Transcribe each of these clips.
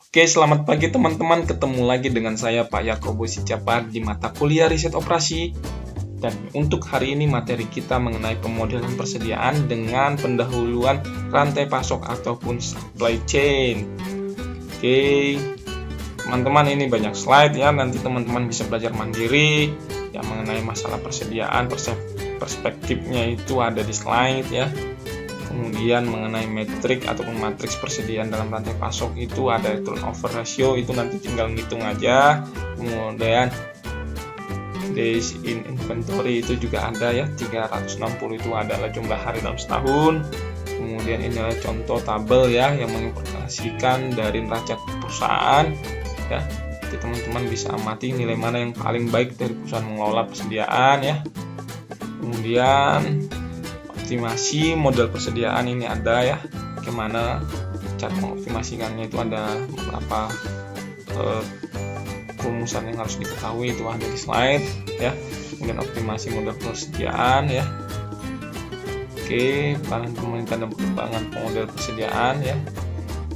Oke, selamat pagi teman-teman. Ketemu lagi dengan saya Pak Yakobus Sijapar di mata kuliah riset operasi. Dan untuk hari ini materi kita mengenai pemodelan persediaan dengan pendahuluan rantai pasok ataupun supply chain. Oke, teman-teman, ini banyak slide ya. Nanti teman-teman bisa belajar mandiri yang mengenai masalah persediaan. Perspektifnya itu ada di slide ya. Kemudian mengenai metrik ataupun matriks persediaan dalam rantai pasok itu ada turnover ratio, itu nanti tinggal ngitung aja. Kemudian days in inventory itu juga ada ya, 360 itu adalah jumlah hari dalam setahun. Kemudian ini adalah contoh tabel ya yang menginformasikan dari neraca perusahaan ya. Jadi teman-teman bisa amati nilai mana yang paling baik dari perusahaan mengelola persediaan ya. Kemudian optimasi model persediaan ini ada ya, bagaimana cara mengoptimasikannya, itu ada beberapa rumusan yang harus diketahui, itu ada di slide ya. Kemudian optimasi model persediaan ya. Oke, bahan pemerintah dan pengembangan model persediaan ya.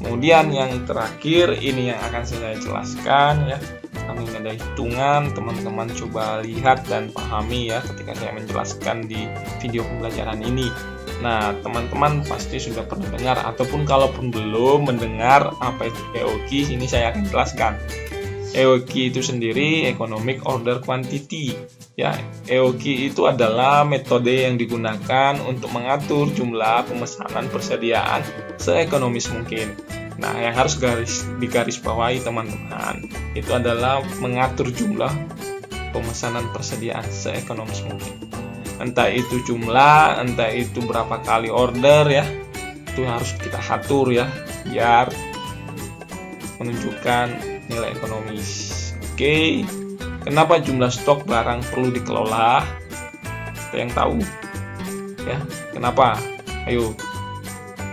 Kemudian yang terakhir ini yang akan saya jelaskan ya. Kami ada hitungan, teman-teman coba lihat dan pahami ya ketika saya menjelaskan di video pembelajaran ini. Nah, teman-teman pasti sudah pernah dengar ataupun kalaupun belum mendengar apa itu EOQ, ini saya akan jelaskan. EOQ itu sendiri Economic Order Quantity. Ya, EOQ itu adalah metode yang digunakan untuk mengatur jumlah pemesanan persediaan seekonomis mungkin. Nah, yang harus digarisbawahi teman-teman, itu adalah mengatur jumlah pemesanan persediaan seekonomis mungkin. Entah itu jumlah, entah itu berapa kali order ya, itu harus kita atur ya, biar menunjukkan nilai ekonomis. Oke, kenapa jumlah stok barang perlu dikelola? Ada yang tahu? Ya, kenapa? Ayo.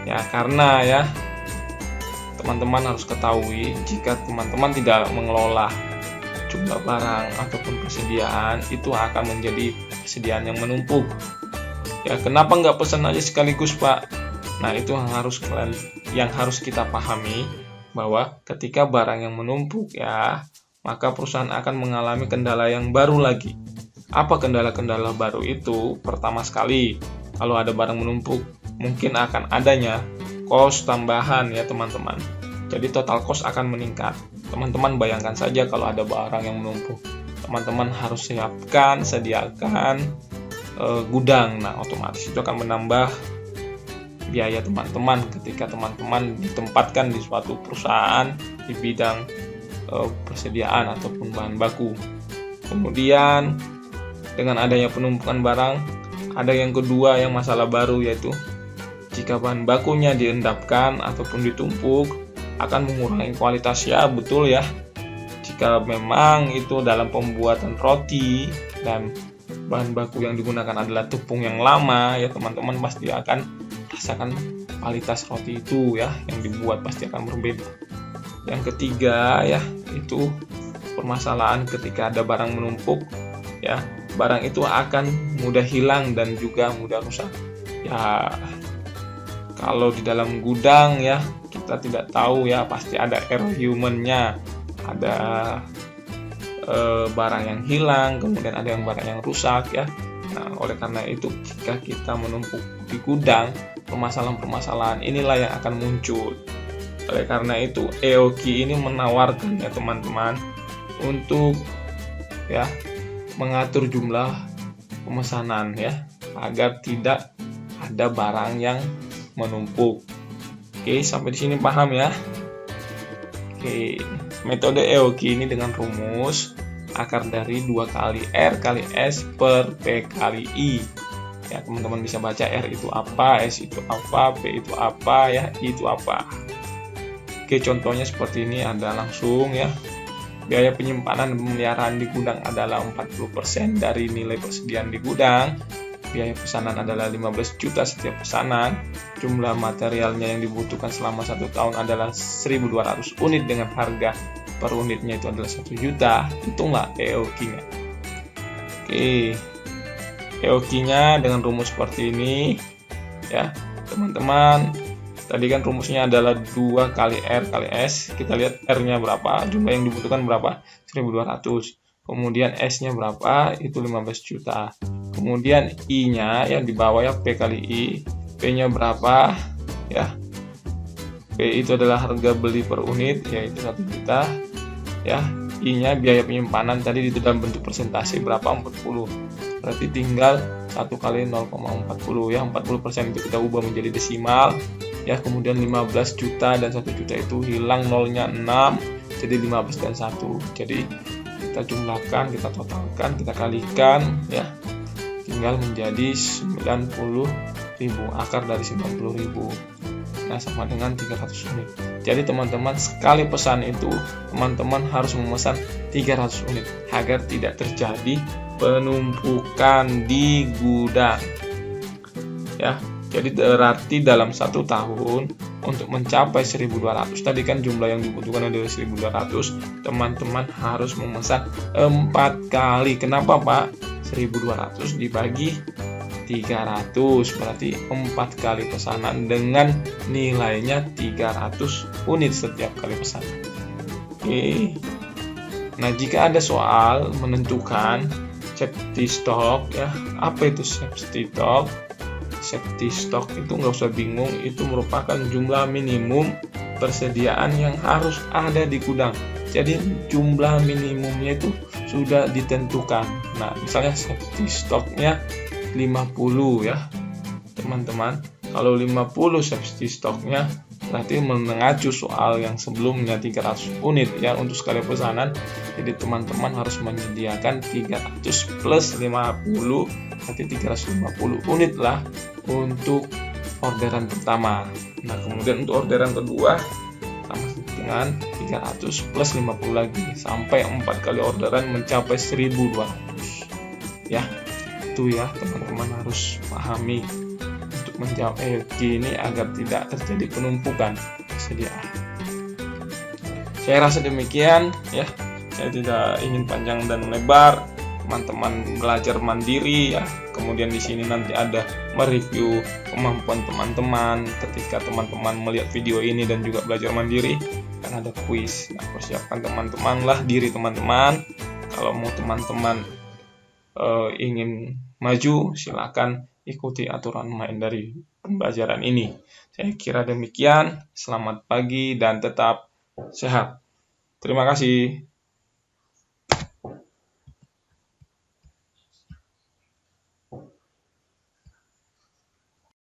Ya, karena ya, teman-teman harus ketahui, jika teman-teman tidak mengelola jumlah barang ataupun persediaan, itu akan menjadi persediaan yang menumpuk. Ya, kenapa nggak pesan aja sekaligus, Pak? Nah, itu yang harus kita pahami, bahwa ketika barang yang menumpuk ya, maka perusahaan akan mengalami kendala yang baru lagi. Apa kendala-kendala baru itu? Pertama sekali, kalau ada barang menumpuk, mungkin akan adanya cost tambahan ya teman-teman. Jadi total cost akan meningkat. Teman-teman bayangkan saja kalau ada barang yang menumpuk, teman-teman harus sediakan gudang. Nah, otomatis itu akan menambah biaya teman-teman ketika teman-teman ditempatkan di suatu perusahaan di bidang persediaan ataupun bahan baku. Kemudian dengan adanya penumpukan barang, ada yang kedua yang masalah baru, yaitu jika bahan bakunya diendapkan ataupun ditumpuk akan mengurangi kualitasnya, betul ya. Jika memang itu dalam pembuatan roti dan bahan baku yang digunakan adalah tepung yang lama ya, teman-teman pasti akan rasakan kualitas roti itu ya yang dibuat pasti akan berbeda. Yang ketiga ya, itu permasalahan ketika ada barang menumpuk ya, barang itu akan mudah hilang dan juga mudah rusak. Ya, kalau di dalam gudang ya, kita tidak tahu ya, pasti ada error human-nya, ada barang yang hilang, kemudian ada yang barang yang rusak ya. Nah, oleh karena itu jika kita menumpuk di gudang, permasalahan-permasalahan inilah yang akan muncul. Oleh karena itu EOQ ini menawarkan ya teman-teman untuk ya mengatur jumlah pemesanan ya, agar tidak ada barang yang menumpuk. Oke, sampai di sini paham ya? Oke, metode EOQ ini dengan rumus akar dari 2 kali R kali S per P kali I. Ya, teman-teman bisa baca R itu apa, S itu apa, P itu apa ya, I itu apa. Oke, contohnya seperti ini, ada langsung ya. Biaya penyimpanan dan pemeliharaan di gudang adalah 40% dari nilai persediaan di gudang. Biaya pesanan adalah 15 juta setiap pesanan. Jumlah materialnya yang dibutuhkan selama 1 tahun adalah 1.200 unit dengan harga per unitnya itu adalah 1 juta. Hitunglah EOQ-nya. Oke, EOQ-nya dengan rumus seperti ini ya teman-teman. Tadi kan rumusnya adalah 2 kali R kali S. Kita lihat R-nya berapa, jumlah yang dibutuhkan berapa, 1200. Kemudian S-nya berapa, itu 15 juta. Kemudian I-nya yang di bawah ya, P kali I. P-nya berapa ya, P itu adalah harga beli per unit, yaitu 1 juta ya. I-nya biaya penyimpanan tadi itu dalam bentuk persentase berapa, 40. Berarti tinggal 1 kali 0,40 ya, 40% itu kita ubah menjadi desimal ya. Kemudian 15 juta dan 1 juta itu hilang nolnya 6, jadi 15 dan 1. Jadi kita jumlahkan, kita totalkan, kita kalikan ya, tinggal menjadi 90.000, akar dari 90.000. Nah, sama dengan 300 unit. Jadi teman-teman, sekali pesan itu teman-teman harus memesan 300 unit agar tidak terjadi penumpukan di gudang ya. Jadi berarti dalam 1 tahun untuk mencapai 1200, tadi kan jumlah yang dibutuhkan adalah 1200, teman-teman harus memesan 4 kali. Kenapa Pak? 1200 dibagi 300 berarti 4 kali pesanan dengan nilainya 300 unit setiap kali pesanan. Oke. Nah, jika ada soal menentukan safety stock ya, apa itu safety stock? Safety stock itu nggak usah bingung, itu merupakan jumlah minimum persediaan yang harus ada di gudang. Jadi jumlah minimumnya itu sudah ditentukan. Nah, misalnya safety stocknya 50 ya teman-teman. Kalau 50 safety stocknya, berarti mengacu soal yang sebelumnya 300 unit ya untuk sekali pesanan. Jadi teman-teman harus menyediakan 300 plus 50, berarti 350 unit lah untuk orderan pertama. Nah, kemudian untuk orderan kedua sama dengan 300 plus 50 lagi sampai 4 kali orderan mencapai 1200 ya. Itu ya teman-teman harus pahami untuk menjawab gini agar tidak terjadi penumpukan persediaan. Saya rasa demikian ya. Saya tidak ingin panjang dan lebar. Teman-teman belajar mandiri ya. Kemudian di sini nanti ada mereview kemampuan teman-teman ketika teman-teman melihat video ini dan juga belajar mandiri, kan ada kuis. Nah, persiapkan teman-teman lah diri teman-teman. Kalau mau teman-teman ingin maju, silakan ikuti aturan main dari pembelajaran ini. Saya kira demikian. Selamat pagi dan tetap sehat. Terima kasih.